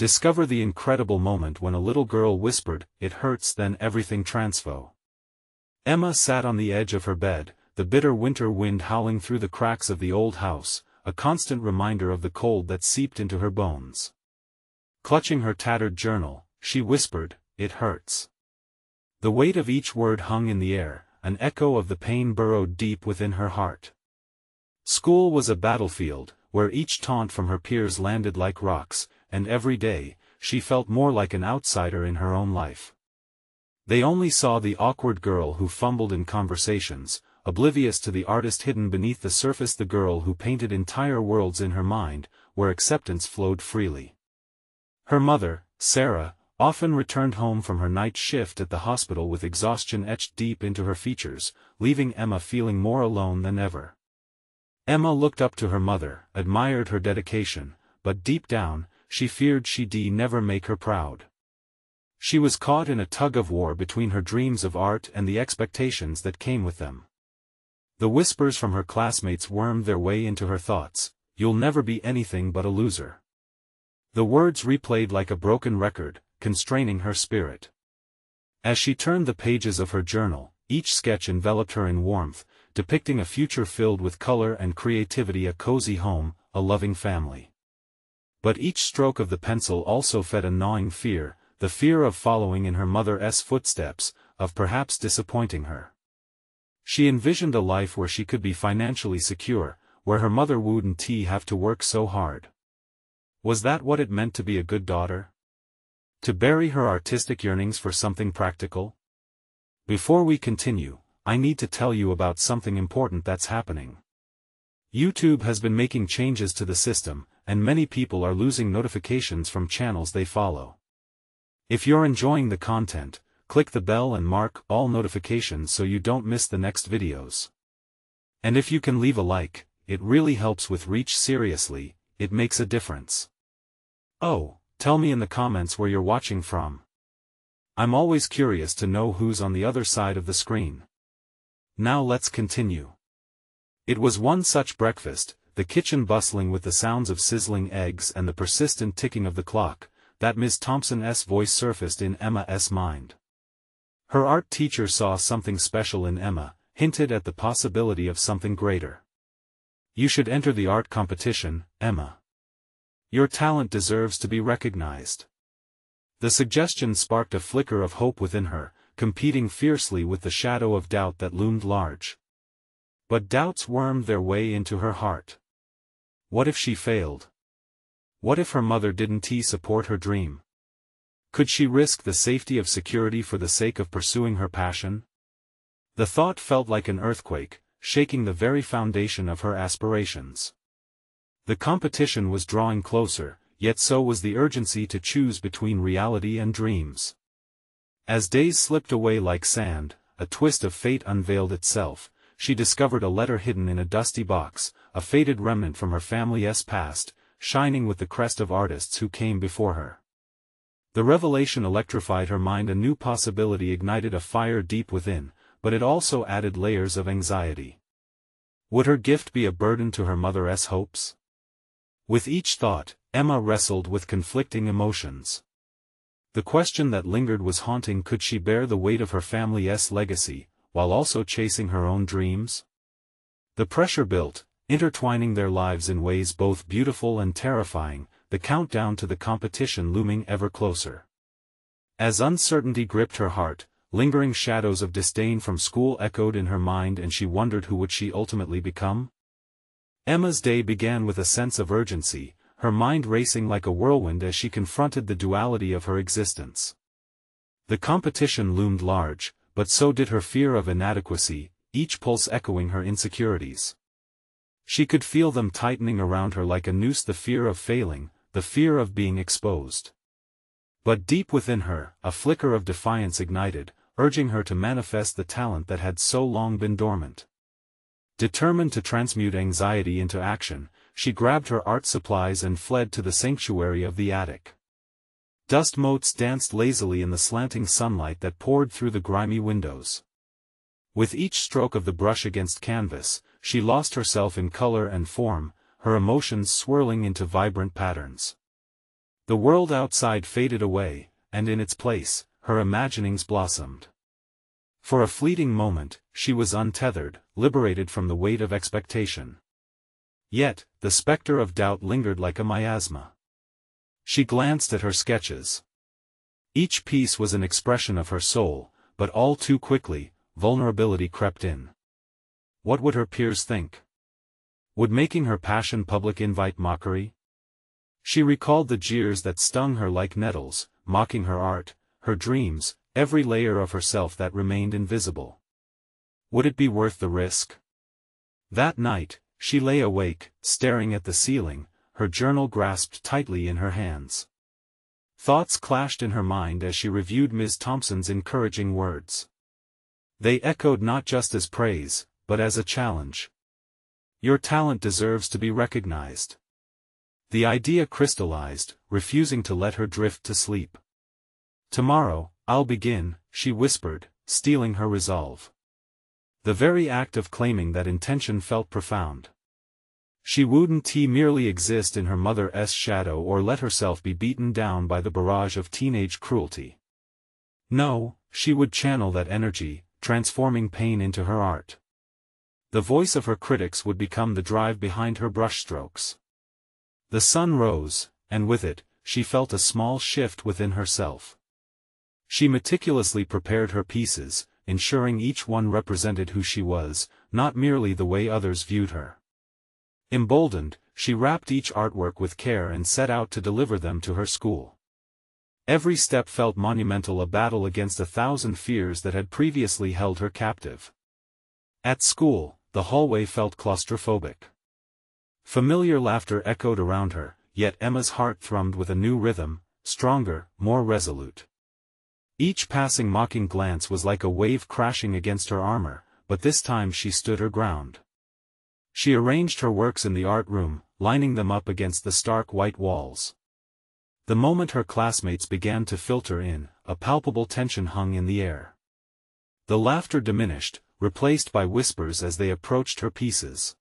Discover the incredible moment when a little girl whispered, "It hurts," then everything Transfo. Emma sat on the edge of her bed, the bitter winter wind howling through the cracks of the old house, a constant reminder of the cold that seeped into her bones. Clutching her tattered journal, she whispered, "It hurts." The weight of each word hung in the air, an echo of the pain burrowed deep within her heart. School was a battlefield, where each taunt from her peers landed like rocks, and every day, she felt more like an outsider in her own life. They only saw the awkward girl who fumbled in conversations, oblivious to the artist hidden beneath the surface, the girl who painted entire worlds in her mind, where acceptance flowed freely. Her mother, Sarah, often returned home from her night shift at the hospital with exhaustion etched deep into her features, leaving Emma feeling more alone than ever. Emma looked up to her mother, admired her dedication, but deep down, she feared she'd never make her proud. She was caught in a tug-of-war between her dreams of art and the expectations that came with them. The whispers from her classmates wormed their way into her thoughts, "You'll never be anything but a loser." The words replayed like a broken record, constraining her spirit. As she turned the pages of her journal, each sketch enveloped her in warmth, depicting a future filled with color and creativity, a cozy home, a loving family. But each stroke of the pencil also fed a gnawing fear, the fear of following in her mother's footsteps, of perhaps disappointing her. She envisioned a life where she could be financially secure, where her mother wouldn't have to work so hard. Was that what it meant to be a good daughter? To bury her artistic yearnings for something practical? Before we continue, I need to tell you about something important that's happening. YouTube has been making changes to the system, and many people are losing notifications from channels they follow. If you're enjoying the content, click the bell and mark all notifications so you don't miss the next videos. And if you can leave a like, it really helps with reach. Seriously, it makes a difference. Oh, tell me in the comments where you're watching from. I'm always curious to know who's on the other side of the screen. Now let's continue. It was one such breakfast, the kitchen bustling with the sounds of sizzling eggs and the persistent ticking of the clock, that Ms. Thompson's voice surfaced in Emma's mind. Her art teacher saw something special in Emma, hinted at the possibility of something greater. "You should enter the art competition, Emma. Your talent deserves to be recognized." The suggestion sparked a flicker of hope within her, competing fiercely with the shadow of doubt that loomed large. But doubts wormed their way into her heart. What if she failed? What if her mother didn't support her dream? Could she risk the safety of security for the sake of pursuing her passion? The thought felt like an earthquake, shaking the very foundation of her aspirations. The competition was drawing closer, yet so was the urgency to choose between reality and dreams. As days slipped away like sand, a twist of fate unveiled itself. She discovered a letter hidden in a dusty box, a faded remnant from her family's past, shining with the crest of artists who came before her. The revelation electrified her mind. A new possibility ignited a fire deep within, but it also added layers of anxiety. Would her gift be a burden to her mother's hopes? With each thought, Emma wrestled with conflicting emotions. The question that lingered was haunting: could she bear the weight of her family's legacy, while also chasing her own dreams? The pressure built, intertwining their lives in ways both beautiful and terrifying, the countdown to the competition looming ever closer. As uncertainty gripped her heart, lingering shadows of disdain from school echoed in her mind, and she wondered who would she ultimately become? Emma's day began with a sense of urgency, her mind racing like a whirlwind as she confronted the duality of her existence. The competition loomed large, but so did her fear of inadequacy, each pulse echoing her insecurities. She could feel them tightening around her like a noose: the fear of failing, the fear of being exposed. But deep within her, a flicker of defiance ignited, urging her to manifest the talent that had so long been dormant. Determined to transmute anxiety into action, she grabbed her art supplies and fled to the sanctuary of the attic. Dust motes danced lazily in the slanting sunlight that poured through the grimy windows. With each stroke of the brush against canvas, she lost herself in color and form, her emotions swirling into vibrant patterns. The world outside faded away, and in its place, her imaginings blossomed. For a fleeting moment, she was untethered, liberated from the weight of expectation. Yet, the specter of doubt lingered like a miasma. She glanced at her sketches. Each piece was an expression of her soul, but all too quickly, vulnerability crept in. What would her peers think? Would making her passion public invite mockery? She recalled the jeers that stung her like nettles, mocking her art, her dreams, every layer of herself that remained invisible. Would it be worth the risk? That night, she lay awake, staring at the ceiling, her journal grasped tightly in her hands. Thoughts clashed in her mind as she reviewed Ms. Thompson's encouraging words. They echoed not just as praise, but as a challenge. Your talent deserves to be recognized. The idea crystallized, refusing to let her drift to sleep. Tomorrow, I'll begin, she whispered, steeling her resolve. The very act of claiming that intention felt profound. She wouldn't merely exist in her mother's shadow or let herself be beaten down by the barrage of teenage cruelty. No, she would channel that energy, transforming pain into her art. The voice of her critics would become the drive behind her brushstrokes. The sun rose, and with it, she felt a small shift within herself. She meticulously prepared her pieces, ensuring each one represented who she was, not merely the way others viewed her. Emboldened, she wrapped each artwork with care and set out to deliver them to her school. Every step felt monumental, a battle against 1,000 fears that had previously held her captive. At school, the hallway felt claustrophobic. Familiar laughter echoed around her, yet Emma's heart thrummed with a new rhythm, stronger, more resolute. Each passing mocking glance was like a wave crashing against her armor, but this time she stood her ground. She arranged her works in the art room, lining them up against the stark white walls. The moment her classmates began to filter in, a palpable tension hung in the air. The laughter diminished, replaced by whispers as they approached her pieces.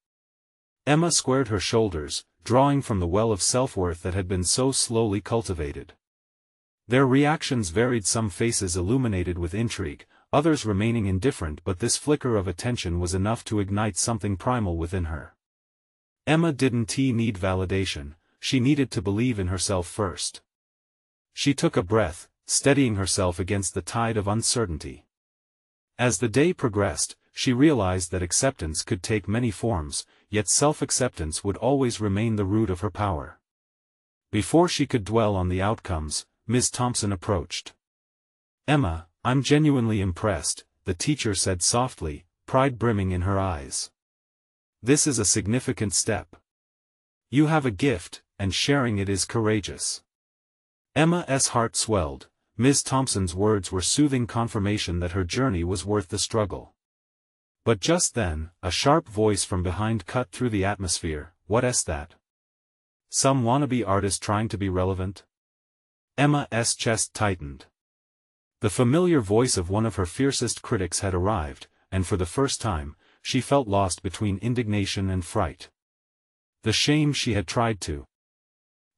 Emma squared her shoulders, drawing from the well of self-worth that had been so slowly cultivated. Their reactions varied, some faces illuminated with intrigue, others remaining indifferent, but this flicker of attention was enough to ignite something primal within her. Emma didn't need validation, she needed to believe in herself first. She took a breath, steadying herself against the tide of uncertainty. As the day progressed, she realized that acceptance could take many forms, yet self-acceptance would always remain the root of her power. Before she could dwell on the outcomes, Ms. Thompson approached. "Emma, I'm genuinely impressed," the teacher said softly, pride brimming in her eyes. "This is a significant step. You have a gift, and sharing it is courageous." Emma's heart swelled. Ms. Thompson's words were soothing confirmation that her journey was worth the struggle. But just then, a sharp voice from behind cut through the atmosphere. "What's that? Some wannabe artist trying to be relevant?" Emma's chest tightened. The familiar voice of one of her fiercest critics had arrived, and for the first time, she felt lost between indignation and fright. The shame she had tried to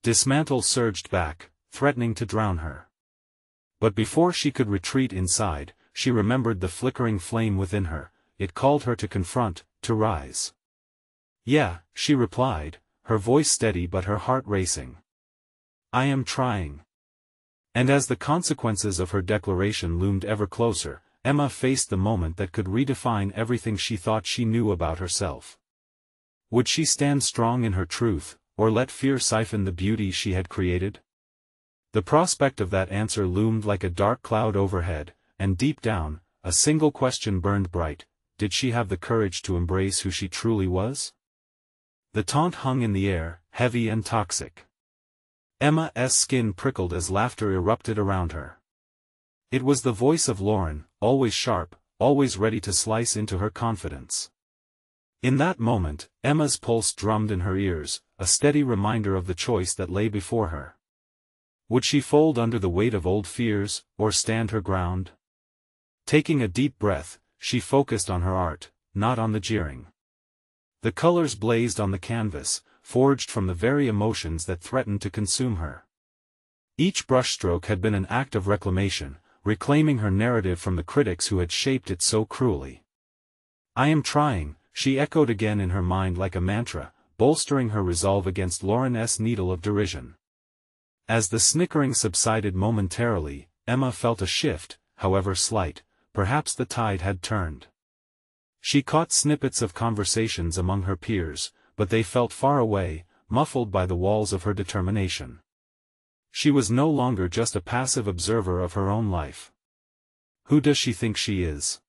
dismantle surged back, threatening to drown her. But before she could retreat inside, she remembered the flickering flame within her. It called her to confront, to rise. "Yeah," she replied, her voice steady but her heart racing. "I am trying." And as the consequences of her declaration loomed ever closer, Emma faced the moment that could redefine everything she thought she knew about herself. Would she stand strong in her truth, or let fear siphon the beauty she had created? The prospect of that answer loomed like a dark cloud overhead, and deep down, a single question burned bright: did she have the courage to embrace who she truly was? The taunt hung in the air, heavy and toxic. Emma's skin prickled as laughter erupted around her. It was the voice of Lauren, always sharp, always ready to slice into her confidence. In that moment, Emma's pulse drummed in her ears, a steady reminder of the choice that lay before her. Would she fold under the weight of old fears, or stand her ground? Taking a deep breath, she focused on her art, not on the jeering. The colors blazed on the canvas, forged from the very emotions that threatened to consume her. Each brushstroke had been an act of reclamation, reclaiming her narrative from the critics who had shaped it so cruelly. "I am trying," she echoed again in her mind like a mantra, bolstering her resolve against Lauren's needle of derision. As the snickering subsided momentarily, Emma felt a shift, however slight. Perhaps the tide had turned. She caught snippets of conversations among her peers, but they felt far away, muffled by the walls of her determination. She was no longer just a passive observer of her own life. "Who does she think she is?"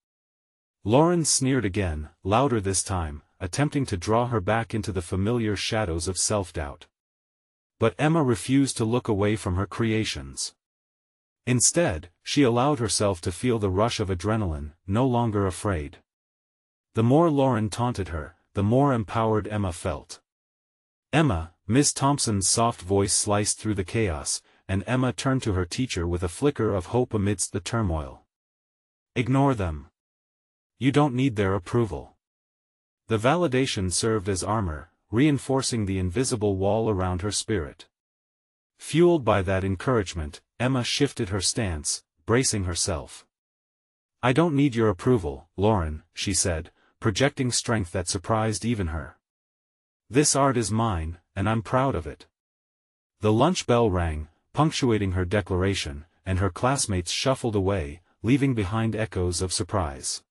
Lauren sneered again, louder this time, attempting to draw her back into the familiar shadows of self-doubt. But Emma refused to look away from her creations. Instead, she allowed herself to feel the rush of adrenaline, no longer afraid. The more Lauren taunted her, the more empowered Emma felt. "Emma," Miss Thompson's soft voice sliced through the chaos, and Emma turned to her teacher with a flicker of hope amidst the turmoil. "Ignore them. You don't need their approval." The validation served as armor, reinforcing the invisible wall around her spirit. Fueled by that encouragement, Emma shifted her stance, bracing herself. "I don't need your approval, Lauren," she said, projecting strength that surprised even her. "This art is mine, and I'm proud of it." The lunch bell rang, punctuating her declaration, and her classmates shuffled away, leaving behind echoes of surprise.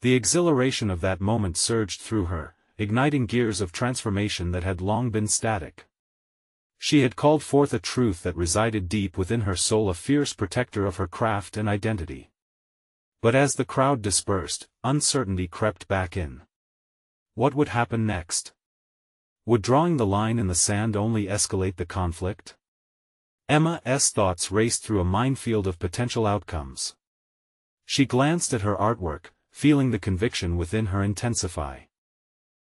The exhilaration of that moment surged through her, igniting gears of transformation that had long been static. She had called forth a truth that resided deep within her soul, a fierce protector of her craft and identity. But as the crowd dispersed, uncertainty crept back in. What would happen next? Would drawing the line in the sand only escalate the conflict? Emma's thoughts raced through a minefield of potential outcomes. She glanced at her artwork, feeling the conviction within her intensify.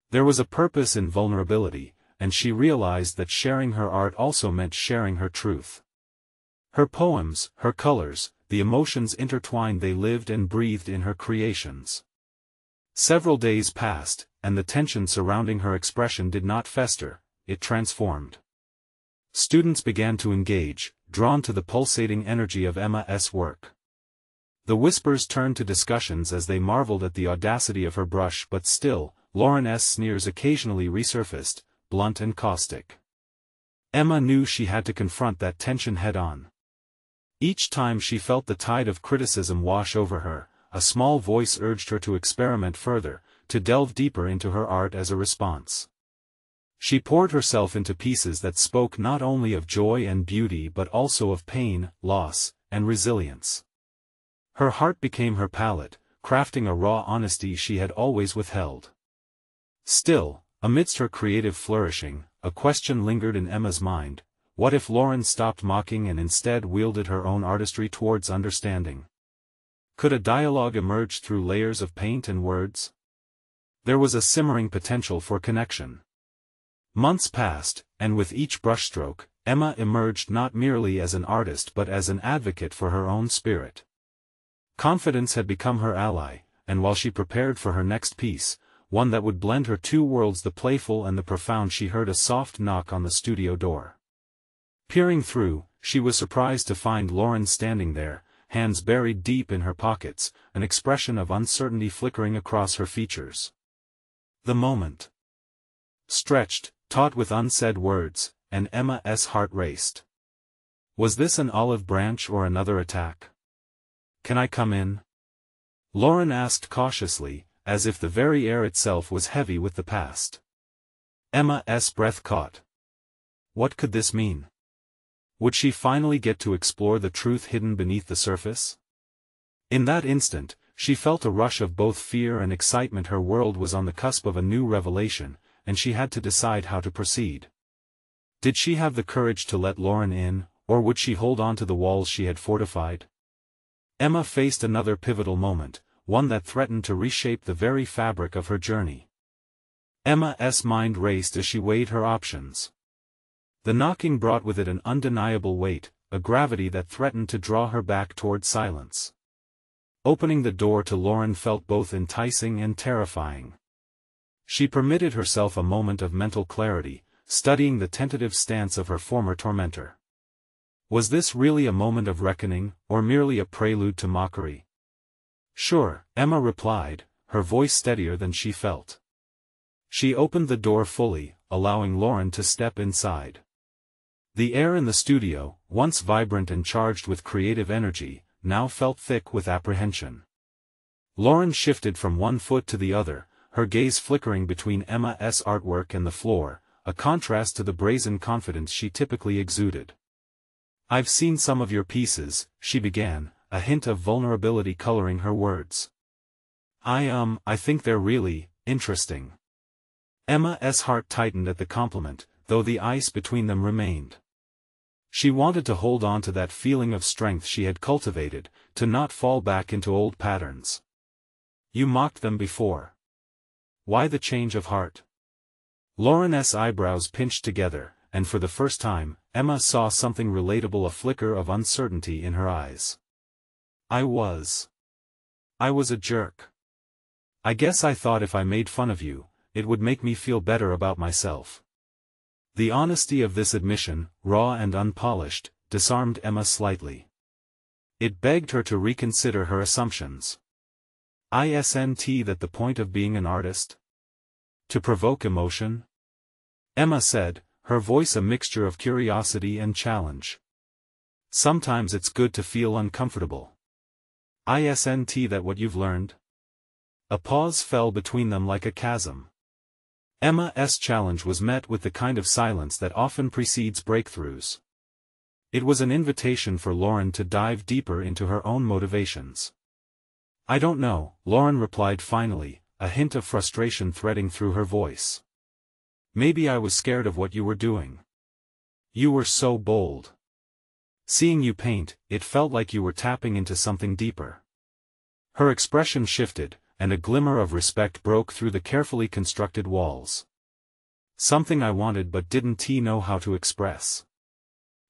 There was a purpose in vulnerability, and she realized that sharing her art also meant sharing her truth. Her poems, her colors, the emotions intertwined, they lived and breathed in her creations. Several days passed, and the tension surrounding her expression did not fester, it transformed. Students began to engage, drawn to the pulsating energy of Emma's work. The whispers turned to discussions as they marveled at the audacity of her brush, but still, Lauren's sneers occasionally resurfaced, blunt and caustic. Emma knew she had to confront that tension head-on. Each time she felt the tide of criticism wash over her, a small voice urged her to experiment further, to delve deeper into her art as a response. She poured herself into pieces that spoke not only of joy and beauty but also of pain, loss, and resilience. Her heart became her palette, crafting a raw honesty she had always withheld. Still, amidst her creative flourishing, a question lingered in Emma's mind: what if Lauren stopped mocking and instead wielded her own artistry towards understanding? Could a dialogue emerge through layers of paint and words? There was a simmering potential for connection. Months passed, and with each brushstroke, Emma emerged not merely as an artist but as an advocate for her own spirit. Confidence had become her ally, and while she prepared for her next piece, one that would blend her two worlds, the playful and the profound, she heard a soft knock on the studio door. Peering through, she was surprised to find Lauren standing there, hands buried deep in her pockets, an expression of uncertainty flickering across her features. The moment stretched, taut with unsaid words, and Emma's heart raced. Was this an olive branch or another attack? "Can I come in?" Lauren asked cautiously, as if the very air itself was heavy with the past. Emma's breath caught. What could this mean? Would she finally get to explore the truth hidden beneath the surface? In that instant, she felt a rush of both fear and excitement. Her world was on the cusp of a new revelation, and she had to decide how to proceed. Did she have the courage to let Lauren in, or would she hold on to the walls she had fortified? Emma faced another pivotal moment, one that threatened to reshape the very fabric of her journey. Emma's mind raced as she weighed her options. The knocking brought with it an undeniable weight, a gravity that threatened to draw her back toward silence. Opening the door to Lauren felt both enticing and terrifying. She permitted herself a moment of mental clarity, studying the tentative stance of her former tormentor. Was this really a moment of reckoning, or merely a prelude to mockery? Sure, Emma replied, her voice steadier than she felt. She opened the door fully, allowing Lauren to step inside. The air in the studio, once vibrant and charged with creative energy, now felt thick with apprehension. Lauren shifted from one foot to the other, her gaze flickering between Emma's artwork and the floor, a contrast to the brazen confidence she typically exuded. "I've seen some of your pieces," she began, a hint of vulnerability coloring her words. I think they're really interesting." Emma's heart tightened at the compliment, though the ice between them remained. She wanted to hold on to that feeling of strength she had cultivated, to not fall back into old patterns. "You mocked them before. Why the change of heart?" Lauren's eyebrows pinched together, and for the first time, Emma saw something relatable, a flicker of uncertainty in her eyes. I was a jerk. I guess I thought if I made fun of you, it would make me feel better about myself." The honesty of this admission, raw and unpolished, disarmed Emma slightly. It begged her to reconsider her assumptions. Isn't that the point of being an artist? To provoke emotion? Emma said, her voice a mixture of curiosity and challenge. "Sometimes it's good to feel uncomfortable. Isn't that what you've learned?" A pause fell between them like a chasm. Emma's challenge was met with the kind of silence that often precedes breakthroughs. It was an invitation for Lauren to dive deeper into her own motivations. "I don't know," Lauren replied finally, a hint of frustration threading through her voice. "Maybe I was scared of what you were doing. You were so bold. Seeing you paint, it felt like you were tapping into something deeper." Her expression shifted, and a glimmer of respect broke through the carefully constructed walls. "Something I wanted but didn't know how to express."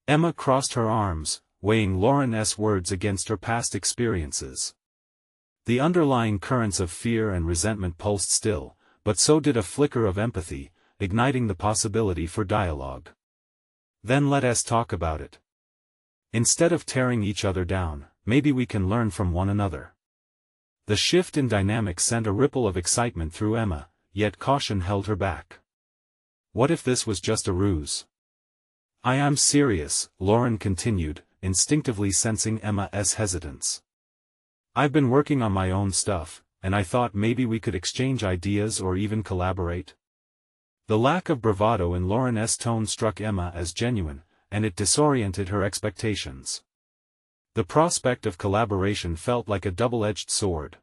Emma crossed her arms, weighing Lauren's words against her past experiences. The underlying currents of fear and resentment pulsed still, but so did a flicker of empathy, igniting the possibility for dialogue. "Then let us talk about it. Instead of tearing each other down, maybe we can learn from one another." The shift in dynamics sent a ripple of excitement through Emma, yet caution held her back. What if this was just a ruse? "I am serious," Lauren continued, instinctively sensing Emma's hesitance. "I've been working on my own stuff, and I thought maybe we could exchange ideas or even collaborate." The lack of bravado in Lauren's tone struck Emma as genuine, and it disoriented her expectations. The prospect of collaboration felt like a double-edged sword.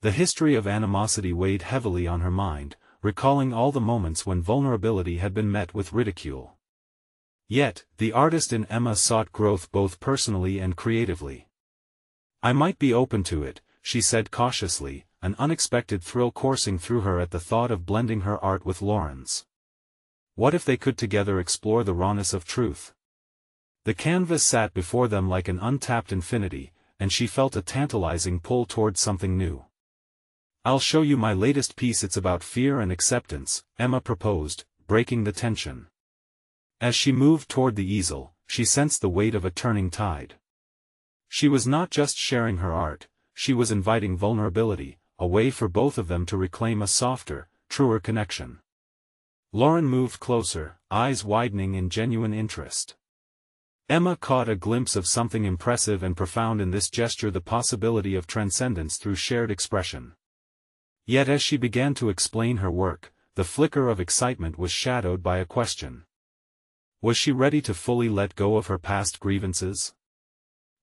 The history of animosity weighed heavily on her mind, recalling all the moments when vulnerability had been met with ridicule. Yet, the artist in Emma sought growth both personally and creatively. "I might be open to it," she said cautiously, an unexpected thrill coursing through her at the thought of blending her art with Lauren's. What if they could together explore the rawness of truth? The canvas sat before them like an untapped infinity, and she felt a tantalizing pull towards something new. "I'll show you my latest piece. It's about fear and acceptance," Emma proposed, breaking the tension. As she moved toward the easel, she sensed the weight of a turning tide. She was not just sharing her art, she was inviting vulnerability, a way for both of them to reclaim a softer, truer connection. Lauren moved closer, eyes widening in genuine interest. Emma caught a glimpse of something impressive and profound in this gesture, the possibility of transcendence through shared expression. Yet as she began to explain her work, the flicker of excitement was shadowed by a question. Was she ready to fully let go of her past grievances?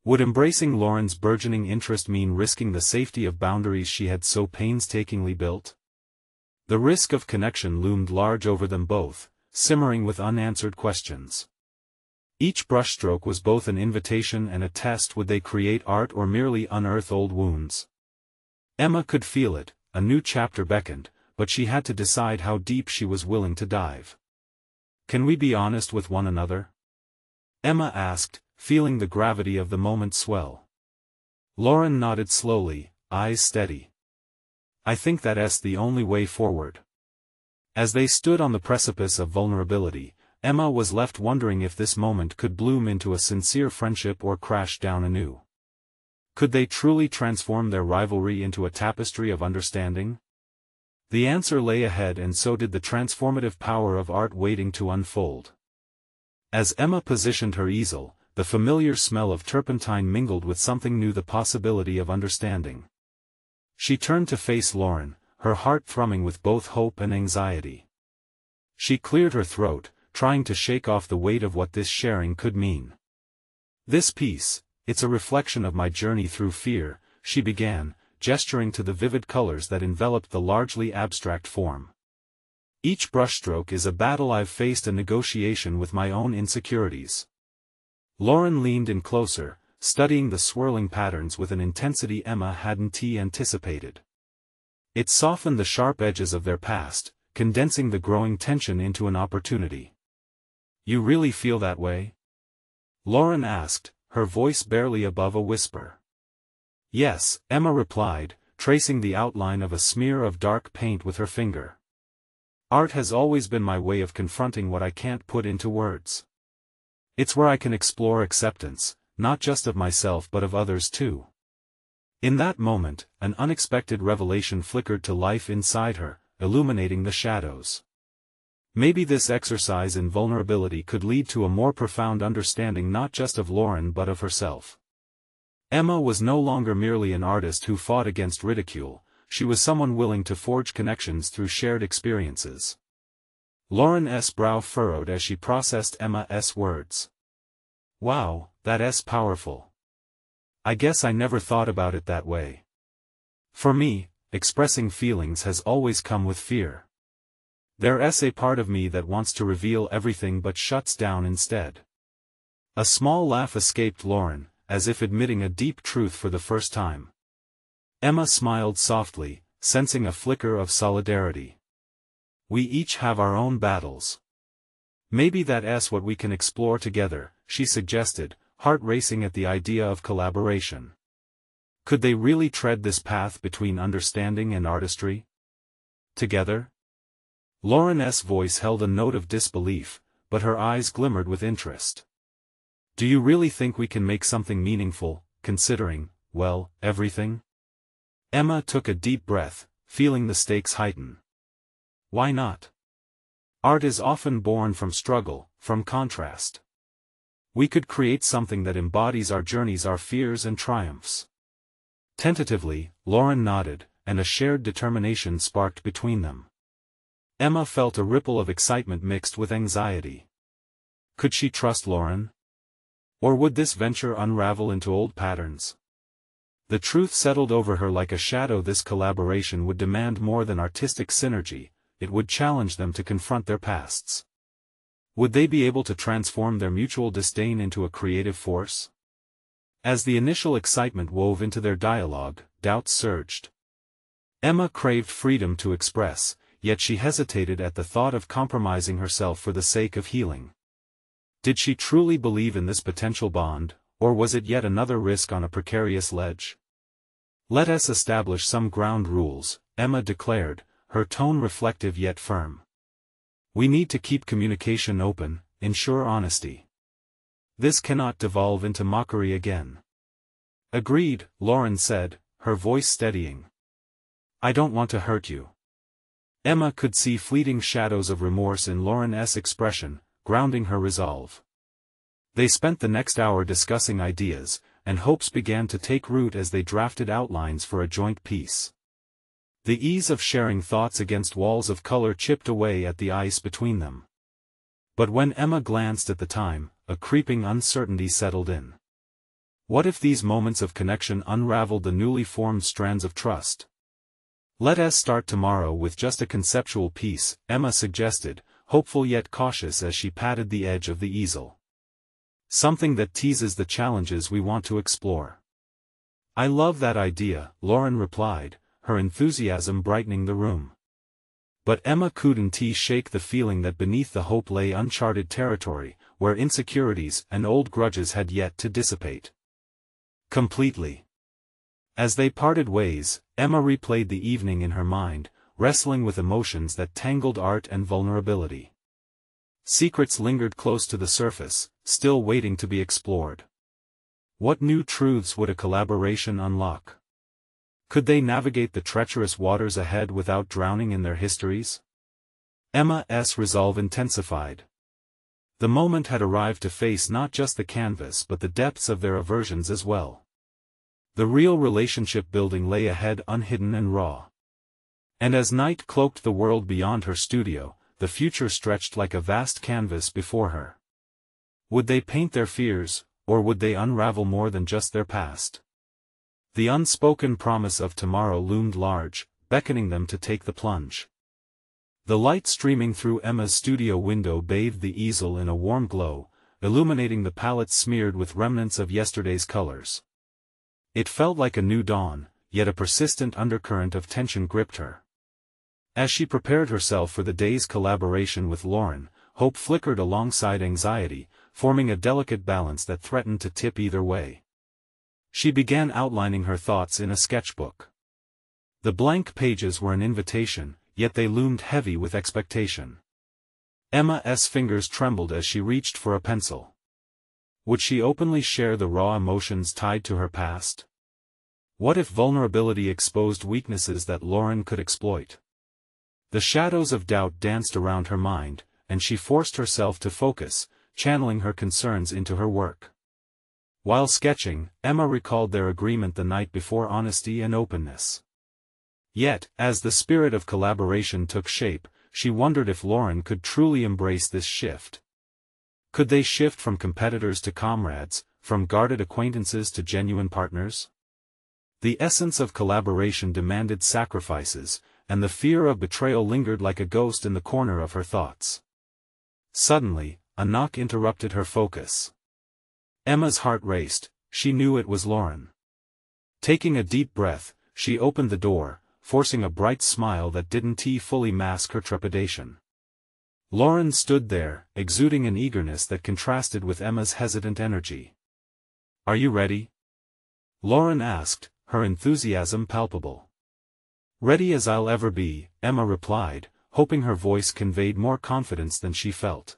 Would embracing Lauren's burgeoning interest mean risking the safety of boundaries she had so painstakingly built? The risk of connection loomed large over them both, simmering with unanswered questions. Each brushstroke was both an invitation and a test. Would they create art or merely unearth old wounds? Emma could feel it, a new chapter beckoned, but she had to decide how deep she was willing to dive. "Can we be honest with one another?" Emma asked, feeling the gravity of the moment swell. Lauren nodded slowly, eyes steady. "I think that's the only way forward." As they stood on the precipice of vulnerability, Emma was left wondering if this moment could bloom into a sincere friendship or crash down anew. Could they truly transform their rivalry into a tapestry of understanding? The answer lay ahead, and so did the transformative power of art waiting to unfold. As Emma positioned her easel, the familiar smell of turpentine mingled with something new, the possibility of understanding. She turned to face Lauren, her heart thrumming with both hope and anxiety. She cleared her throat, trying to shake off the weight of what this sharing could mean. "This piece, it's a reflection of my journey through fear," she began, gesturing to the vivid colors that enveloped the largely abstract form. "Each brushstroke is a battle I've faced, a negotiation with my own insecurities." Lauren leaned in closer, studying the swirling patterns with an intensity Emma hadn't anticipated. It softened the sharp edges of their past, condensing the growing tension into an opportunity. "You really feel that way?" Lauren asked, her voice barely above a whisper. "Yes," Emma replied, tracing the outline of a smear of dark paint with her finger. "Art has always been my way of confronting what I can't put into words. It's where I can explore acceptance, not just of myself but of others too." In that moment, an unexpected revelation flickered to life inside her, illuminating the shadows. Maybe this exercise in vulnerability could lead to a more profound understanding not just of Lauren but of herself. Emma was no longer merely an artist who fought against ridicule, she was someone willing to forge connections through shared experiences. Lauren's brow furrowed as she processed Emma's words. "Wow, that's powerful. I guess I never thought about it that way. For me, expressing feelings has always come with fear. There's a part of me that wants to reveal everything but shuts down instead." A small laugh escaped Lauren, as if admitting a deep truth for the first time. Emma smiled softly, sensing a flicker of solidarity. "We each have our own battles. Maybe that's what we can explore together," she suggested, heart racing at the idea of collaboration. Could they really tread this path between understanding and artistry? Together? Lauren's voice held a note of disbelief, but her eyes glimmered with interest. "Do you really think we can make something meaningful, considering, well, everything?" Emma took a deep breath, feeling the stakes heighten. "Why not? Art is often born from struggle, from contrast. We could create something that embodies our journeys, our fears and triumphs." Tentatively, Lauren nodded, and a shared determination sparked between them. Emma felt a ripple of excitement mixed with anxiety. Could she trust Lauren? Or would this venture unravel into old patterns? The truth settled over her like a shadow: this collaboration would demand more than artistic synergy, it would challenge them to confront their pasts. Would they be able to transform their mutual disdain into a creative force? As the initial excitement wove into their dialogue, doubts surged. Emma craved freedom to express, yet she hesitated at the thought of compromising herself for the sake of healing. Did she truly believe in this potential bond, or was it yet another risk on a precarious ledge? "Let us establish some ground rules," Emma declared, her tone reflective yet firm. "We need to keep communication open, ensure honesty. This cannot devolve into mockery again." "Agreed," Lauren said, her voice steadying. "I don't want to hurt you." Emma could see fleeting shadows of remorse in Lauren's expression, grounding her resolve. They spent the next hour discussing ideas, and hopes began to take root as they drafted outlines for a joint piece. The ease of sharing thoughts against walls of color chipped away at the ice between them. But when Emma glanced at the time, a creeping uncertainty settled in. What if these moments of connection unraveled the newly formed strands of trust? "Let us start tomorrow with just a conceptual piece," Emma suggested, hopeful yet cautious as she patted the edge of the easel. "Something that teases the challenges we want to explore." "I love that idea," Lauren replied, her enthusiasm brightening the room. But Emma couldn't shake the feeling that beneath the hope lay uncharted territory, where insecurities and old grudges had yet to dissipate completely. As they parted ways, Emma replayed the evening in her mind, wrestling with emotions that tangled art and vulnerability. Secrets lingered close to the surface, still waiting to be explored. What new truths would a collaboration unlock? Could they navigate the treacherous waters ahead without drowning in their histories? Emma's resolve intensified. The moment had arrived to face not just the canvas but the depths of their aversions as well. The real relationship building lay ahead, unhidden and raw. And as night cloaked the world beyond her studio, the future stretched like a vast canvas before her. Would they paint their fears, or would they unravel more than just their past? The unspoken promise of tomorrow loomed large, beckoning them to take the plunge. The light streaming through Emma's studio window bathed the easel in a warm glow, illuminating the palette smeared with remnants of yesterday's colors. It felt like a new dawn, yet a persistent undercurrent of tension gripped her. As she prepared herself for the day's collaboration with Lauren, hope flickered alongside anxiety, forming a delicate balance that threatened to tip either way. She began outlining her thoughts in a sketchbook. The blank pages were an invitation, yet they loomed heavy with expectation. Emma's fingers trembled as she reached for a pencil. Would she openly share the raw emotions tied to her past? What if vulnerability exposed weaknesses that Lauren could exploit? The shadows of doubt danced around her mind, and she forced herself to focus, channeling her concerns into her work. While sketching, Emma recalled their agreement the night before: honesty and openness. Yet, as the spirit of collaboration took shape, she wondered if Lauren could truly embrace this shift. Could they shift from competitors to comrades, from guarded acquaintances to genuine partners? The essence of collaboration demanded sacrifices, and the fear of betrayal lingered like a ghost in the corner of her thoughts. Suddenly, a knock interrupted her focus. Emma's heart raced. She knew it was Lauren. Taking a deep breath, she opened the door, forcing a bright smile that didn't fully mask her trepidation. Lauren stood there, exuding an eagerness that contrasted with Emma's hesitant energy. "Are you ready?" Lauren asked, her enthusiasm palpable. "Ready as I'll ever be," Emma replied, hoping her voice conveyed more confidence than she felt.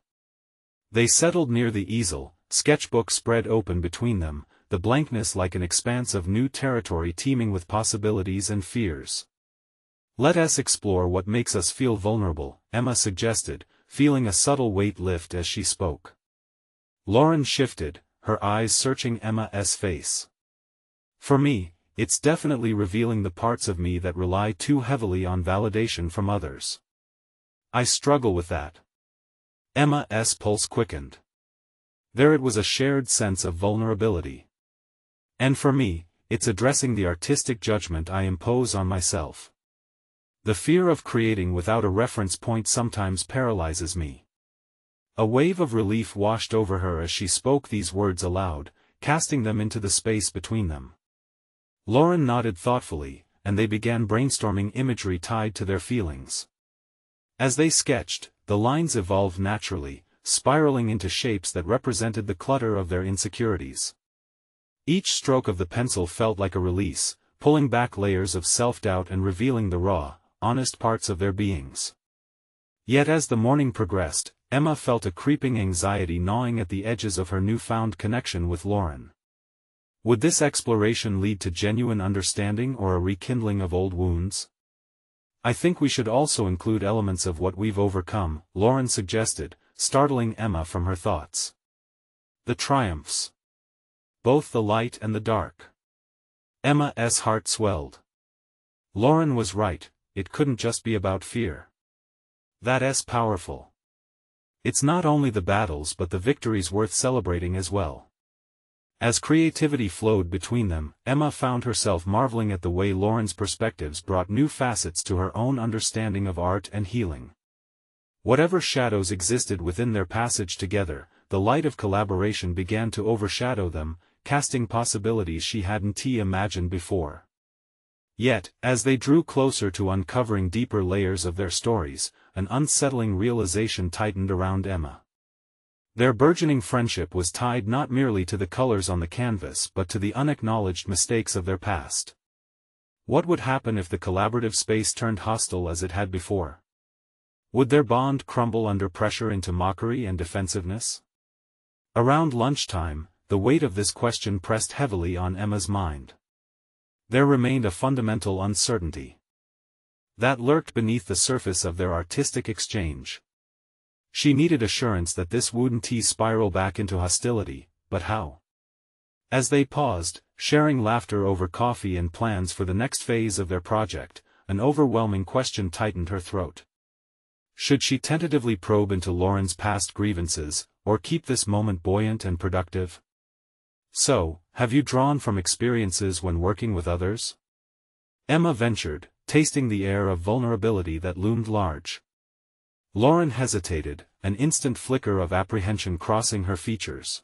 They settled near the easel, sketchbook spread open between them, the blankness like an expanse of new territory teeming with possibilities and fears. "Let us explore what makes us feel vulnerable," Emma suggested, feeling a subtle weight lift as she spoke. Lauren shifted, her eyes searching Emma's face. "For me, it's definitely revealing the parts of me that rely too heavily on validation from others. I struggle with that." Emma's pulse quickened. There it was, a shared sense of vulnerability. "And for me, it's addressing the artistic judgment I impose on myself. The fear of creating without a reference point sometimes paralyzes me." A wave of relief washed over her as she spoke these words aloud, casting them into the space between them. Lauren nodded thoughtfully, and they began brainstorming imagery tied to their feelings. As they sketched, the lines evolved naturally, spiraling into shapes that represented the clutter of their insecurities. Each stroke of the pencil felt like a release, pulling back layers of self-doubt and revealing the raw, honest parts of their beings. Yet as the morning progressed, Emma felt a creeping anxiety gnawing at the edges of her newfound connection with Lauren. Would this exploration lead to genuine understanding or a rekindling of old wounds? "I think we should also include elements of what we've overcome," Lauren suggested, startling Emma from her thoughts. "The triumphs. Both the light and the dark." Emma's heart swelled. Lauren was right, it couldn't just be about fear. That's powerful. It's not only the battles but the victories worth celebrating as well. As creativity flowed between them, Emma found herself marveling at the way Lauren's perspectives brought new facets to her own understanding of art and healing. Whatever shadows existed within their passage together, the light of collaboration began to overshadow them, casting possibilities she hadn't imagined before. Yet, as they drew closer to uncovering deeper layers of their stories, an unsettling realization tightened around Emma. Their burgeoning friendship was tied not merely to the colors on the canvas but to the unacknowledged mistakes of their past. What would happen if the collaborative space turned hostile as it had before? Would their bond crumble under pressure into mockery and defensiveness? Around lunchtime, the weight of this question pressed heavily on Emma's mind. There remained a fundamental uncertainty that lurked beneath the surface of their artistic exchange. She needed assurance that this wouldn't spiral back into hostility, but how? As they paused, sharing laughter over coffee and plans for the next phase of their project, an overwhelming question tightened her throat. Should she tentatively probe into Lauren's past grievances, or keep this moment buoyant and productive? So, have you drawn from experiences when working with others? Emma ventured, tasting the air of vulnerability that loomed large. Lauren hesitated, an instant flicker of apprehension crossing her features.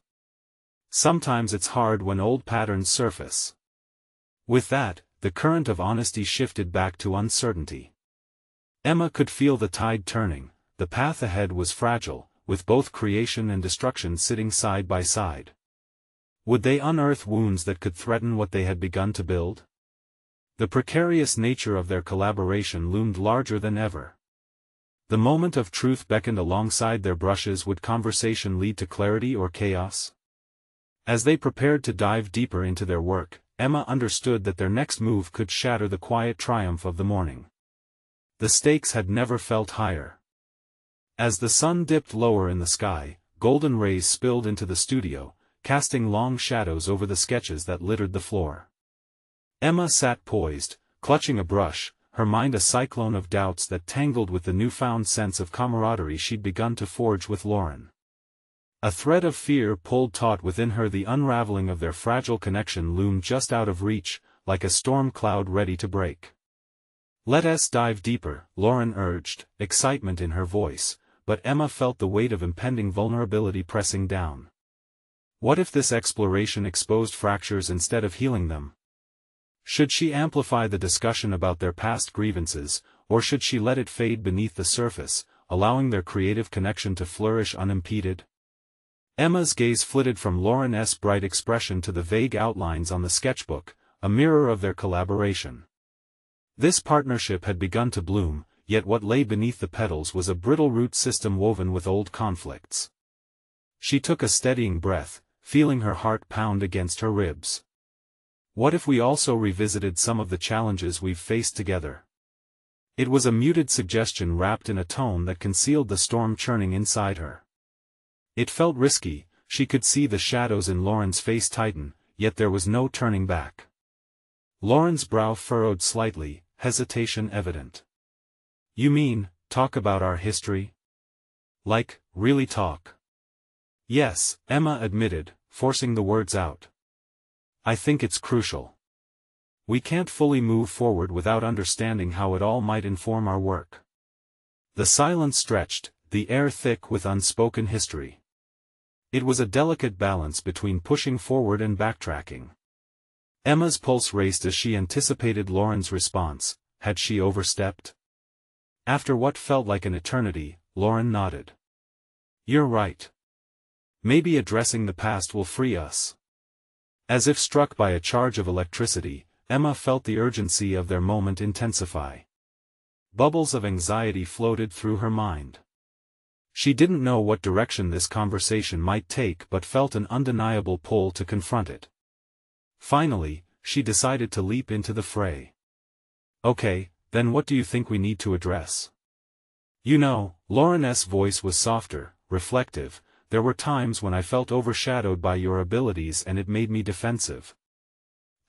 Sometimes it's hard when old patterns surface. With that, the current of honesty shifted back to uncertainty. Emma could feel the tide turning. The path ahead was fragile, with both creation and destruction sitting side by side. Would they unearth wounds that could threaten what they had begun to build? The precarious nature of their collaboration loomed larger than ever. The moment of truth beckoned alongside their brushes. Would conversation lead to clarity or chaos? As they prepared to dive deeper into their work, Emma understood that their next move could shatter the quiet triumph of the morning. The stakes had never felt higher. As the sun dipped lower in the sky, golden rays spilled into the studio, casting long shadows over the sketches that littered the floor. Emma sat poised, clutching a brush, her mind a cyclone of doubts that tangled with the newfound sense of camaraderie she'd begun to forge with Lauren. A thread of fear pulled taut within her. The unraveling of their fragile connection loomed just out of reach, like a storm cloud ready to break. "Let us dive deeper," Lauren urged, excitement in her voice, but Emma felt the weight of impending vulnerability pressing down. What if this exploration exposed fractures instead of healing them? Should she amplify the discussion about their past grievances, or should she let it fade beneath the surface, allowing their creative connection to flourish unimpeded? Emma's gaze flitted from Lauren's bright expression to the vague outlines on the sketchbook, a mirror of their collaboration. This partnership had begun to bloom, yet what lay beneath the petals was a brittle root system woven with old conflicts. She took a steadying breath, feeling her heart pound against her ribs. What if we also revisited some of the challenges we've faced together? It was a muted suggestion wrapped in a tone that concealed the storm churning inside her. It felt risky. She could see the shadows in Lauren's face tighten, yet there was no turning back. Lauren's brow furrowed slightly, hesitation evident. "You mean, talk about our history? Like, really talk?" "Yes," Emma admitted, forcing the words out. "I think it's crucial. We can't fully move forward without understanding how it all might inform our work." The silence stretched, the air thick with unspoken history. It was a delicate balance between pushing forward and backtracking. Emma's pulse raced as she anticipated Lauren's response. Had she overstepped? After what felt like an eternity, Lauren nodded. "You're right. Maybe addressing the past will free us." As if struck by a charge of electricity, Emma felt the urgency of their moment intensify. Bubbles of anxiety floated through her mind. She didn't know what direction this conversation might take but felt an undeniable pull to confront it. Finally, she decided to leap into the fray. "Okay, then what do you think we need to address?" "You know," Lauren's voice was softer, reflective, "there were times when I felt overshadowed by your abilities and it made me defensive.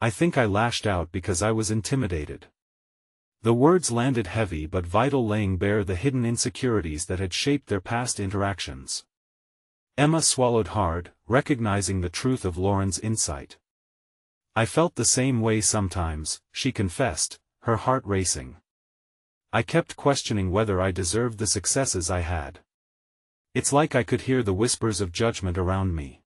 I think I lashed out because I was intimidated." The words landed heavy but vital, laying bare the hidden insecurities that had shaped their past interactions. Emma swallowed hard, recognizing the truth of Lauren's insight. "I felt the same way sometimes," she confessed, her heart racing. "I kept questioning whether I deserved the successes I had. It's like I could hear the whispers of judgment around me.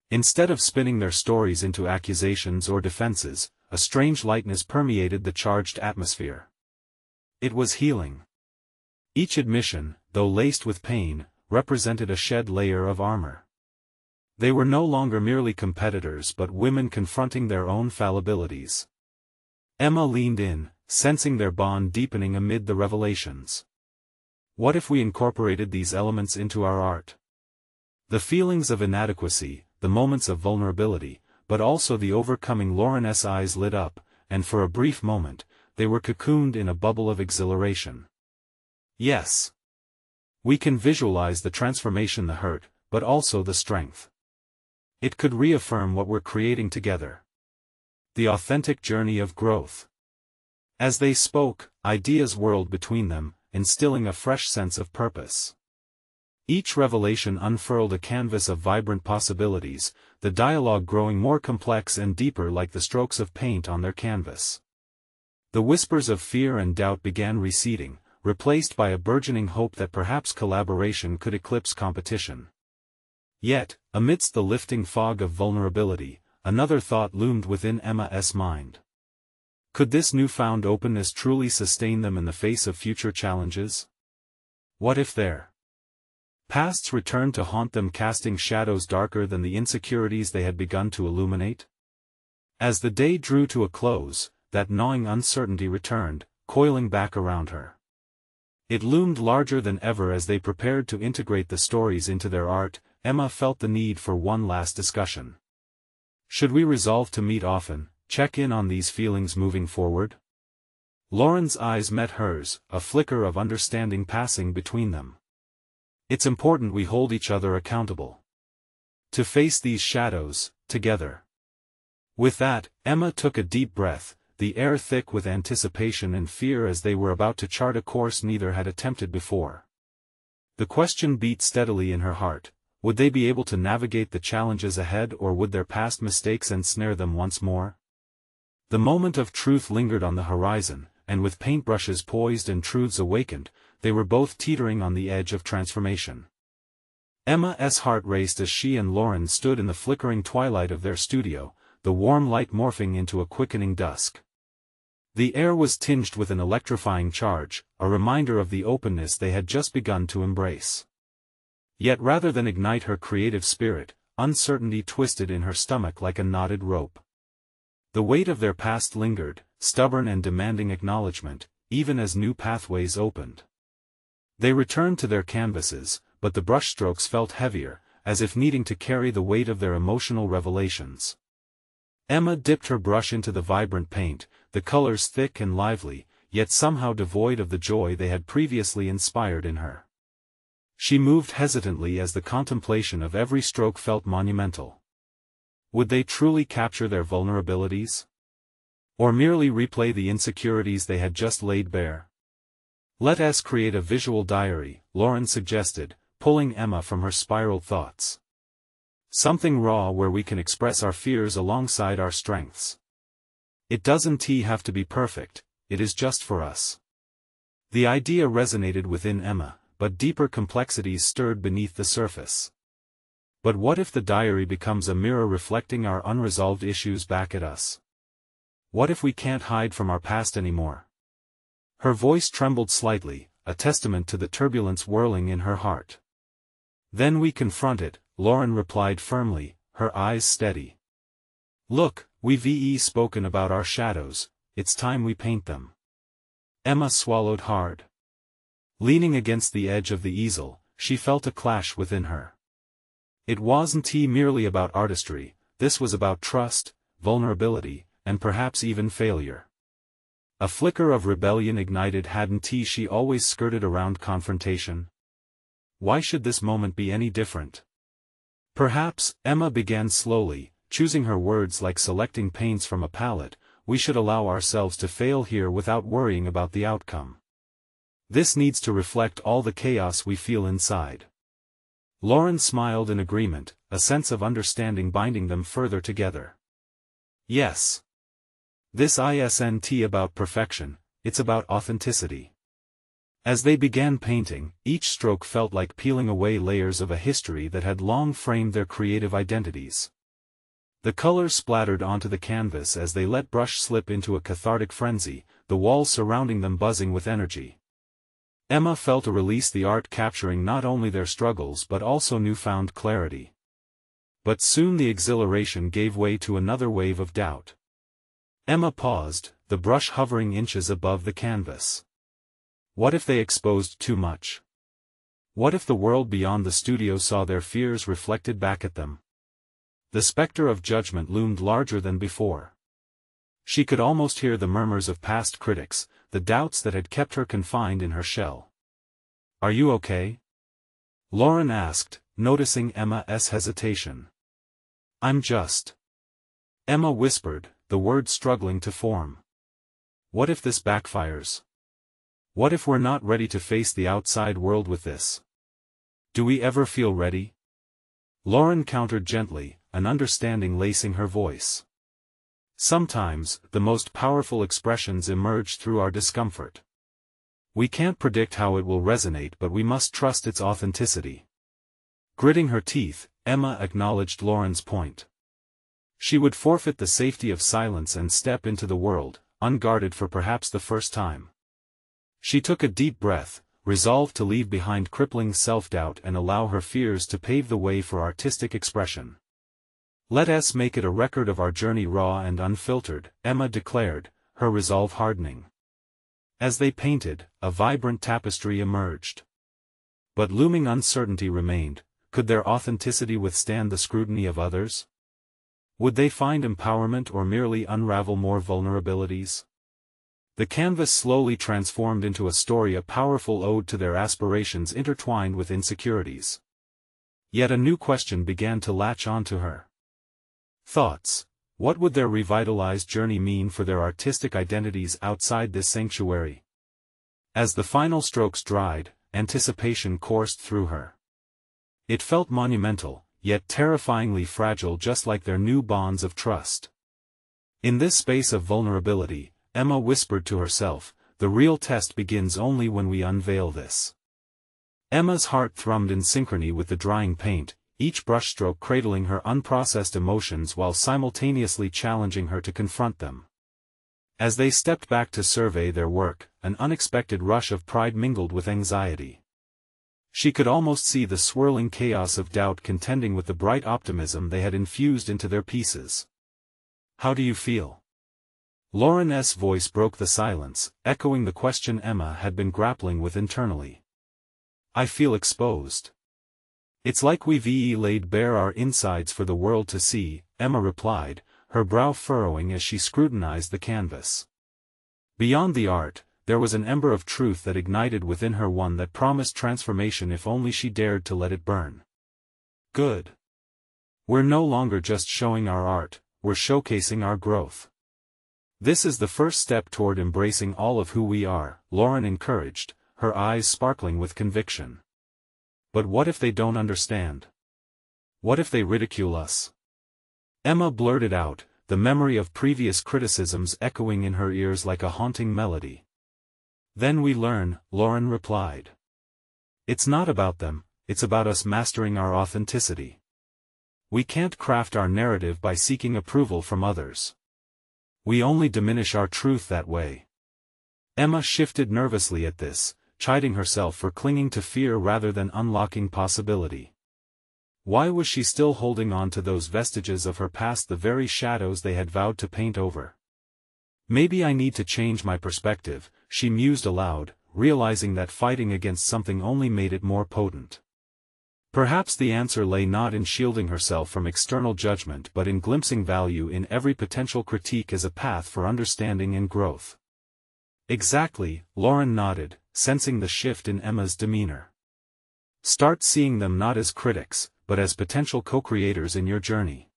Instead of spinning their stories into accusations or defenses, a strange lightness permeated the charged atmosphere. It was healing. Each admission, though laced with pain, represented a shed layer of armor. They were no longer merely competitors but women confronting their own fallibilities. Emma leaned in, sensing their bond deepening amid the revelations. What if we incorporated these elements into our art? The feelings of inadequacy, the moments of vulnerability, but also the overcoming. Lauren's eyes lit up, and for a brief moment, they were cocooned in a bubble of exhilaration. Yes. We can visualize the transformation, the hurt, but also the strength. It could reaffirm what we're creating together. The authentic journey of growth. As they spoke, ideas whirled between them, instilling a fresh sense of purpose. Each revelation unfurled a canvas of vibrant possibilities, the dialogue growing more complex and deeper like the strokes of paint on their canvas. The whispers of fear and doubt began receding, replaced by a burgeoning hope that perhaps collaboration could eclipse competition. Yet, amidst the lifting fog of vulnerability, another thought loomed within Emma's mind. Could this newfound openness truly sustain them in the face of future challenges? What if their pasts returned to haunt them, casting shadows darker than the insecurities they had begun to illuminate? As the day drew to a close, that gnawing uncertainty returned, coiling back around her. It loomed larger than ever as they prepared to integrate the stories into their art. Emma felt the need for one last discussion. Should we resolve to meet often, check in on these feelings moving forward? Lauren's eyes met hers, a flicker of understanding passing between them. It's important we hold each other accountable. To face these shadows, together. With that, Emma took a deep breath, the air thick with anticipation and fear as they were about to chart a course neither had attempted before. The question beat steadily in her heart. Would they be able to navigate the challenges ahead, or would their past mistakes ensnare them once more? The moment of truth lingered on the horizon, and with paintbrushes poised and truths awakened, they were both teetering on the edge of transformation. Emma's heart raced as she and Lauren stood in the flickering twilight of their studio, the warm light morphing into a quickening dusk. The air was tinged with an electrifying charge, a reminder of the openness they had just begun to embrace. Yet rather than ignite her creative spirit, uncertainty twisted in her stomach like a knotted rope. The weight of their past lingered, stubborn and demanding acknowledgement, even as new pathways opened. They returned to their canvases, but the brushstrokes felt heavier, as if needing to carry the weight of their emotional revelations. Emma dipped her brush into the vibrant paint, the colors thick and lively, yet somehow devoid of the joy they had previously inspired in her. She moved hesitantly as the contemplation of every stroke felt monumental. Would they truly capture their vulnerabilities? Or merely replay the insecurities they had just laid bare? Let us create a visual diary, Lauren suggested, pulling Emma from her spiraled thoughts. Something raw where we can express our fears alongside our strengths. It doesn't have to be perfect, it is just for us. The idea resonated within Emma, but deeper complexities stirred beneath the surface. But what if the diary becomes a mirror reflecting our unresolved issues back at us? What if we can't hide from our past anymore? Her voice trembled slightly, a testament to the turbulence whirling in her heart. Then we confront it, Lauren replied firmly, her eyes steady. Look, we've spoken about our shadows, it's time we paint them. Emma swallowed hard. Leaning against the edge of the easel, she felt a clash within her. It wasn't merely about artistry, this was about trust, vulnerability, and perhaps even failure. A flicker of rebellion ignited. Hadn't she always skirted around confrontation? Why should this moment be any different? Perhaps, Emma began slowly, choosing her words like selecting paints from a palette, we should allow ourselves to fail here without worrying about the outcome. This needs to reflect all the chaos we feel inside. Lauren smiled in agreement, a sense of understanding binding them further together. Yes. This isn't about perfection, it's about authenticity. As they began painting, each stroke felt like peeling away layers of a history that had long framed their creative identities. The colors splattered onto the canvas as they let brush slip into a cathartic frenzy, the walls surrounding them buzzing with energy. Emma felt a release, the art capturing not only their struggles but also newfound clarity. But soon the exhilaration gave way to another wave of doubt. Emma paused, the brush hovering inches above the canvas. What if they exposed too much? What if the world beyond the studio saw their fears reflected back at them? The specter of judgment loomed larger than before. She could almost hear the murmurs of past critics, the doubts that had kept her confined in her shell. "Are you okay?" Lauren asked, noticing Emma's hesitation. "I'm just..." Emma whispered, the words struggling to form. "What if this backfires? What if we're not ready to face the outside world with this? Do we ever feel ready?" Lauren countered gently, an understanding lacing her voice. "Sometimes, the most powerful expressions emerge through our discomfort. We can't predict how it will resonate, but we must trust its authenticity." Gritting her teeth, Emma acknowledged Lauren's point. She would forfeit the safety of silence and step into the world, unguarded for perhaps the first time. She took a deep breath, resolved to leave behind crippling self-doubt and allow her fears to pave the way for artistic expression. "Let us make it a record of our journey, raw and unfiltered," Emma declared, her resolve hardening. As they painted, a vibrant tapestry emerged. But looming uncertainty remained. Could their authenticity withstand the scrutiny of others? Would they find empowerment or merely unravel more vulnerabilities? The canvas slowly transformed into a story, a powerful ode to their aspirations intertwined with insecurities. Yet a new question began to latch onto her. Thoughts. What would their revitalized journey mean for their artistic identities outside this sanctuary? As the final strokes dried, anticipation coursed through her. It felt monumental, yet terrifyingly fragile, just like their new bonds of trust. In this space of vulnerability, Emma whispered to herself, the real test begins only when we unveil this. Emma's heart thrummed in synchrony with the drying paint, each brushstroke cradling her unprocessed emotions while simultaneously challenging her to confront them. As they stepped back to survey their work, an unexpected rush of pride mingled with anxiety. She could almost see the swirling chaos of doubt contending with the bright optimism they had infused into their pieces. "How do you feel?" Lauren's voice broke the silence, echoing the question Emma had been grappling with internally. "I feel exposed. It's like we've laid bare our insides for the world to see," Emma replied, her brow furrowing as she scrutinized the canvas. Beyond the art, there was an ember of truth that ignited within her, one that promised transformation if only she dared to let it burn. "Good. We're no longer just showing our art, we're showcasing our growth. This is the first step toward embracing all of who we are," Lauren encouraged, her eyes sparkling with conviction. "But what if they don't understand? What if they ridicule us?" Emma blurted out, the memory of previous criticisms echoing in her ears like a haunting melody. "Then we learn," Lauren replied. "It's not about them, it's about us mastering our authenticity. We can't craft our narrative by seeking approval from others. We only diminish our truth that way." Emma shifted nervously at this, chiding herself for clinging to fear rather than unlocking possibility. Why was she still holding on to those vestiges of her past, the very shadows they had vowed to paint over? "Maybe I need to change my perspective," she mused aloud, realizing that fighting against something only made it more potent. Perhaps the answer lay not in shielding herself from external judgment but in glimpsing value in every potential critique as a path for understanding and growth. "Exactly," Lauren nodded, sensing the shift in Emma's demeanor. "Start seeing them not as critics, but as potential co-creators in your journey.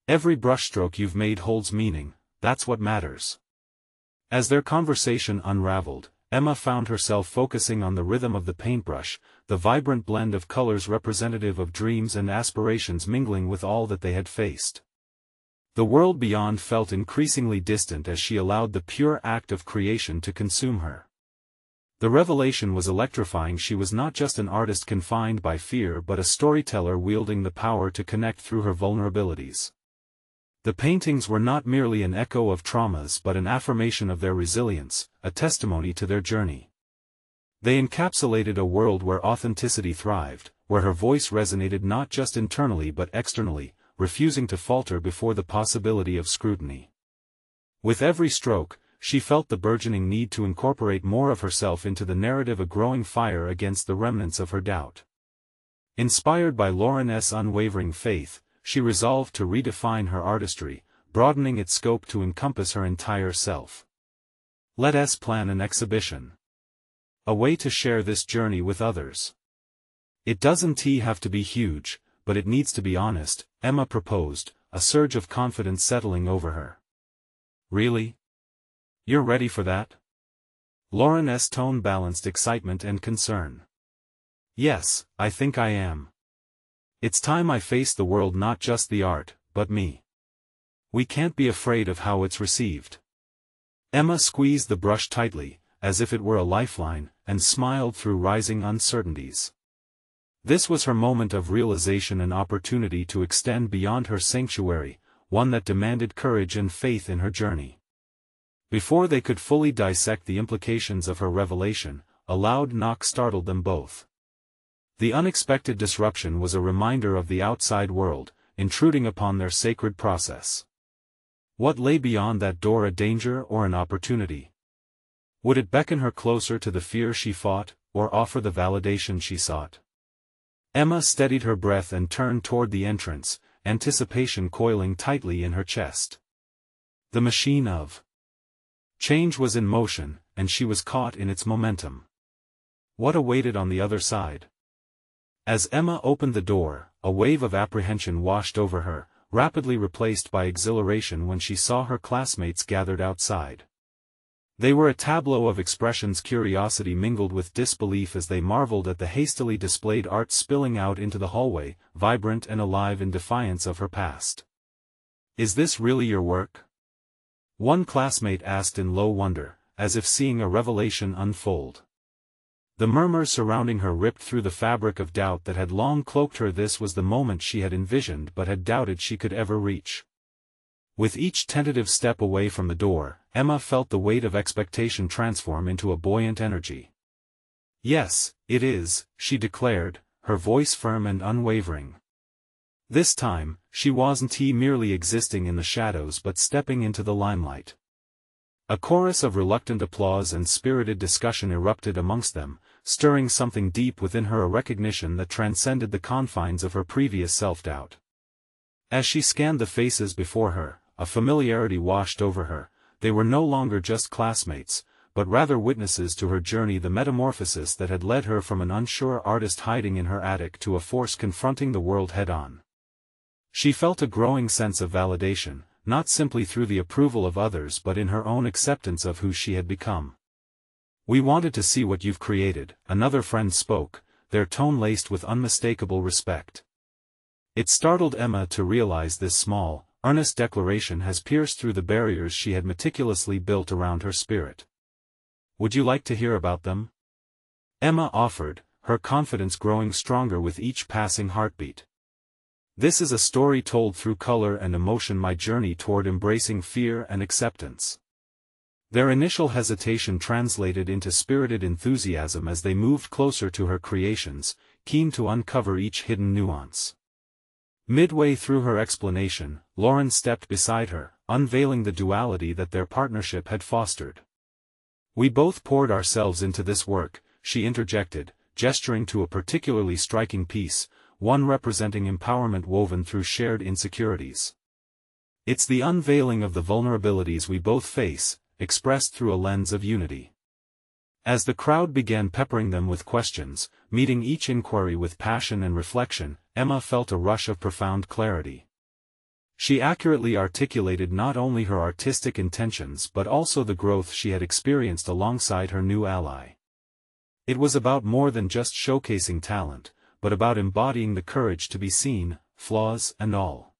Every brushstroke you've made holds meaning, that's what matters." As their conversation unraveled, Emma found herself focusing on the rhythm of the paintbrush, the vibrant blend of colors representative of dreams and aspirations mingling with all that they had faced. The world beyond felt increasingly distant as she allowed the pure act of creation to consume her. The revelation was electrifying. She was not just an artist confined by fear but a storyteller wielding the power to connect through her vulnerabilities. The paintings were not merely an echo of traumas but an affirmation of their resilience, a testimony to their journey. They encapsulated a world where authenticity thrived, where her voice resonated not just internally but externally, refusing to falter before the possibility of scrutiny. With every stroke, she felt the burgeoning need to incorporate more of herself into the narrative, a growing fire against the remnants of her doubt. Inspired by Lauren's unwavering faith, she resolved to redefine her artistry, broadening its scope to encompass her entire self. Let us plan an exhibition. A way to share this journey with others. It doesn't have to be huge, but it needs to be honest, Emma proposed, a surge of confidence settling over her. Really? You're ready for that? Lauren's tone balanced excitement and concern. Yes, I think I am. It's time I face the world, not just the art, but me. We can't be afraid of how it's received. Emma squeezed the brush tightly, as if it were a lifeline, and smiled through rising uncertainties. This was her moment of realization, an opportunity to extend beyond her sanctuary, one that demanded courage and faith in her journey. Before they could fully dissect the implications of her revelation, a loud knock startled them both. The unexpected disruption was a reminder of the outside world, intruding upon their sacred process. What lay beyond that door, a danger or an opportunity? Would it beckon her closer to the fear she fought, or offer the validation she sought? Emma steadied her breath and turned toward the entrance, anticipation coiling tightly in her chest. The machine of change was in motion, and she was caught in its momentum. What awaited on the other side? As Emma opened the door, a wave of apprehension washed over her, rapidly replaced by exhilaration when she saw her classmates gathered outside. They were a tableau of expressions, curiosity mingled with disbelief as they marveled at the hastily displayed art spilling out into the hallway, vibrant and alive in defiance of her past. "Is this really your work?" one classmate asked in low wonder, as if seeing a revelation unfold. The murmur surrounding her ripped through the fabric of doubt that had long cloaked her. This was the moment she had envisioned but had doubted she could ever reach. With each tentative step away from the door, Emma felt the weight of expectation transform into a buoyant energy. "Yes, it is," she declared, her voice firm and unwavering. This time, she wasn't merely existing in the shadows but stepping into the limelight. A chorus of reluctant applause and spirited discussion erupted amongst them, stirring something deep within her, a recognition that transcended the confines of her previous self-doubt. As she scanned the faces before her, a familiarity washed over her. They were no longer just classmates, but rather witnesses to her journey, the metamorphosis that had led her from an unsure artist hiding in her attic to a force confronting the world head-on. She felt a growing sense of validation, not simply through the approval of others but in her own acceptance of who she had become. "We wanted to see what you've created," another friend spoke, their tone laced with unmistakable respect. It startled Emma to realize this small, earnest declaration has pierced through the barriers she had meticulously built around her spirit. "Would you like to hear about them?" Emma offered, her confidence growing stronger with each passing heartbeat. "This is a story told through color and emotion, my journey toward embracing fear and acceptance." Their initial hesitation translated into spirited enthusiasm as they moved closer to her creations, keen to uncover each hidden nuance. Midway through her explanation, Lauren stepped beside her, unveiling the duality that their partnership had fostered. "We both poured ourselves into this work," she interjected, gesturing to a particularly striking piece, one representing empowerment woven through shared insecurities. "It's the unveiling of the vulnerabilities we both face, expressed through a lens of unity." As the crowd began peppering them with questions, meeting each inquiry with passion and reflection, Emma felt a rush of profound clarity. She accurately articulated not only her artistic intentions but also the growth she had experienced alongside her new ally. It was about more than just showcasing talent, but about embodying the courage to be seen, flaws and all.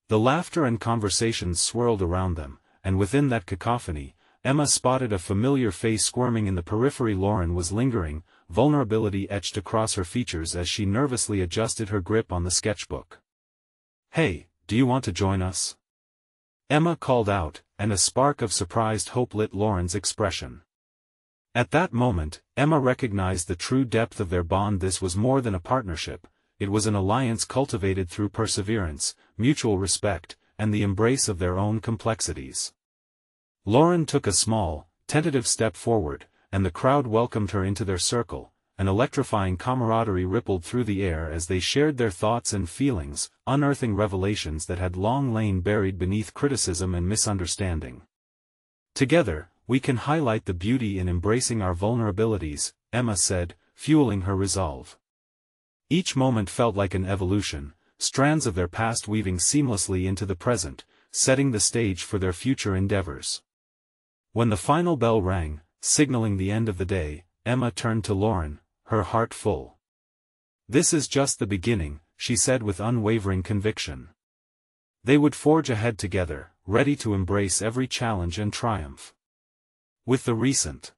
The laughter and conversations swirled around them, and within that cacophony, Emma spotted a familiar face squirming in the periphery. Lauren was lingering, vulnerability etched across her features as she nervously adjusted her grip on the sketchbook. "Hey, do you want to join us?" Emma called out, and a spark of surprised hope lit Lauren's expression. At that moment, Emma recognized the true depth of their bond. This was more than a partnership, it was an alliance cultivated through perseverance, mutual respect, and the embrace of their own complexities. Lauren took a small, tentative step forward, and the crowd welcomed her into their circle. An electrifying camaraderie rippled through the air as they shared their thoughts and feelings, unearthing revelations that had long lain buried beneath criticism and misunderstanding. Together, we can highlight the beauty in embracing our vulnerabilities, Emma said, fueling her resolve. Each moment felt like an evolution, strands of their past weaving seamlessly into the present, setting the stage for their future endeavors. When the final bell rang, signaling the end of the day, Emma turned to Lauren, her heart full. "This is just the beginning," she said with unwavering conviction. They would forge ahead together, ready to embrace every challenge and triumph. With the recent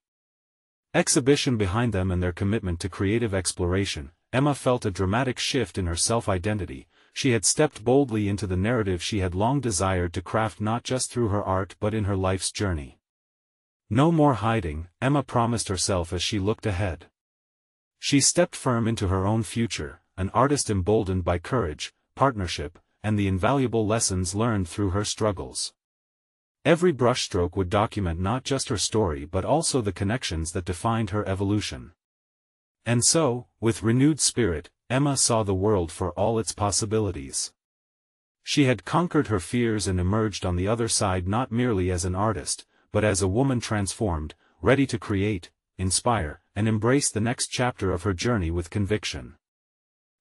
exhibition behind them and their commitment to creative exploration, Emma felt a dramatic shift in her self-identity. She had stepped boldly into the narrative she had long desired to craft, not just through her art but in her life's journey. No more hiding, Emma promised herself as she looked ahead. She stepped firm into her own future, an artist emboldened by courage, partnership, and the invaluable lessons learned through her struggles. Every brushstroke would document not just her story but also the connections that defined her evolution. And so, with renewed spirit, Emma saw the world for all its possibilities. She had conquered her fears and emerged on the other side not merely as an artist, but as a woman transformed, ready to create, inspire, and embrace the next chapter of her journey with conviction.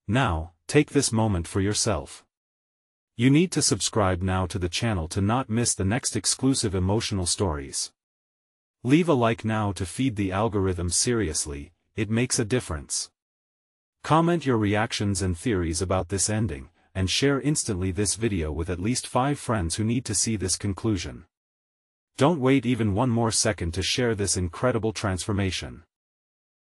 Now, take this moment for yourself. You need to subscribe now to the channel to not miss the next exclusive emotional stories. Leave a like now to feed the algorithm seriously, it makes a difference. Comment your reactions and theories about this ending, and share instantly this video with at least 5 friends who need to see this conclusion. Don't wait even one more second to share this incredible transformation.